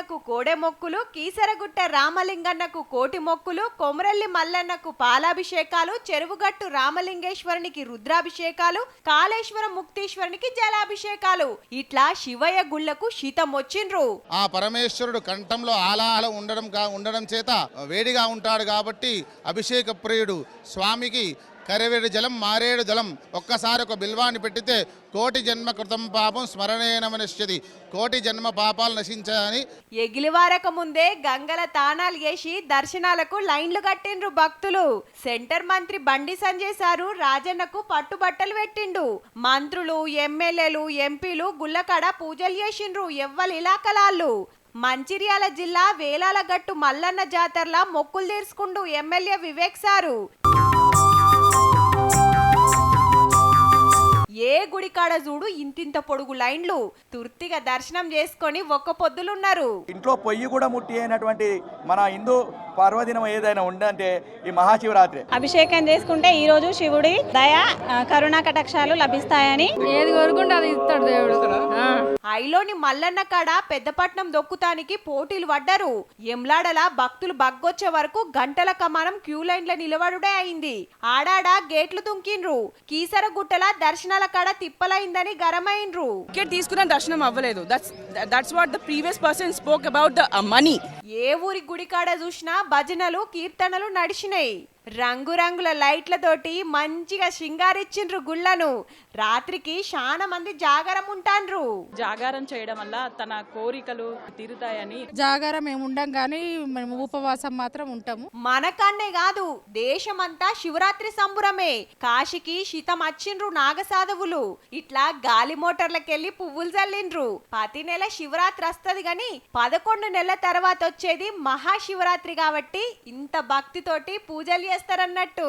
మల్లన్నకు కోడె మొక్కులు, కీసరగుట్ట రామలింగన్నకు కోటి మొక్కులు, కొమరెల్లి మల్లన్నకు పాలాభిషేకాలు, చెరువుగట్టు రామలింగేశ్వరునికి రుద్రాభిషేకాలు, కాళేశ్వరం ముక్తీశ్వరునికి జలాభిషేకాలు. ఇట్లా శివయ్య గుళ్లకు శీతం వచ్చిండ్రు. ఆ పరమేశ్వరుడు కంఠంలో ఆలాహలం ఉండడం చేత వేడిగా ఉంటాడు కాబట్టి అభిషేక ప్రియుడు. స్వామికి కరివేడు జలం మారేడు జలం ఒక్కసారి ఒక బిల్వాన్ని పెట్టితే కోటి జన్మ కృతం పాపం స్మరణేనమనిష్యది, కోటి జన్మ పాపాలు నశించాలని. ఎగిలివారక ముందే గంగల తానాలు చేసి దర్శనాలకు లైన్లు కట్టిండ్రు భక్తులు. సెంటర్ మంత్రి బండి సంజయ్ సారు రాజన్నకు పట్టుబట్టలు పెట్టిండు. మంత్రులు, ఎమ్మెల్యేలు, ఎంపీలు గుళ్ళకాడ పూజలు చేసిండ్రు. ఎవ్వలి ఇలాకలాళ్ళు. మంచిర్యాల జిల్లా వేలాలగట్టు మల్లన్న జాతరల మొక్కులు తీర్చుకుండు ఎమ్మెల్యే వివేక్ సారు. ఏ గుడి కాడ చూడు ఇంతింత పొడుగు లైన్లు. తుర్తిగా దర్శనం చేసుకొని ఒక్క పొద్దులున్నారు. ఇంట్లో పొయ్యి కూడా ముట్టి అయినటువంటి మన హిందూ పర్వదినం ఏదైనా ఉందంటే ఈ మహాశివరాత్రి. అభిషేకం చేసుకుంటే ఈ రోజు శివుడి దయ కరుణా కటాక్షాలు లభిస్తాయని ఏది కోరుకుంటే అది ఇస్తాడు దేవుడు. ఐలోని మల్లన్న కాడ పెద్దపట్నం దొక్కుతానికి పోటీలు పడ్డారు. ఎమ్లాడల భక్తులు బగ్గొచ్చే వరకు గంటల కమానం క్యూ లైన్ల నిలబడుడే అయింది. ఆడాడా గేట్లు తుంకిండ్రు. కీసరగుట్టల దర్శనాల కాడ తిప్పలైందని గరమైండ్రు. టికెట్ తీసుకున్న దర్శనం అవ్వలేదు. That's what the previous person spoke about the money. ఏ ఊరి గుడి కాడ చూసినా భజనలు, కీర్తనలు నడిచినాయి. రంగురంగుల లైట్లతోటి మంచిగా శృంగారిచ్చిండ్రు గుళ్ళను. రాత్రికి చాలా మంది జాగారం ఉంటాండ్రు. జాగారం చేయడం వల్ల తన కోరికలు తీరుతాయని. జాగారం ఏముండం కానీ మేము ఉపవాసం మాత్రం ఉంటాము. మనకన్నే కాదు దేశమంతా శివరాత్రి సంబురమే. కాశీకి శీతం వచ్చిండ్రు నాగసాధవులు. ఇట్లా గాలి మోటార్లకెళ్లి పువ్వులు చల్లిండ్రు. ప్రతి నెల శివరాత్రి వస్తది గాని 11 నెలల తర్వాత వచ్చేది మహాశివరాత్రి కాబట్టి ఇంత భక్తితోటి పూజలు చేస్తారన్నట్టు.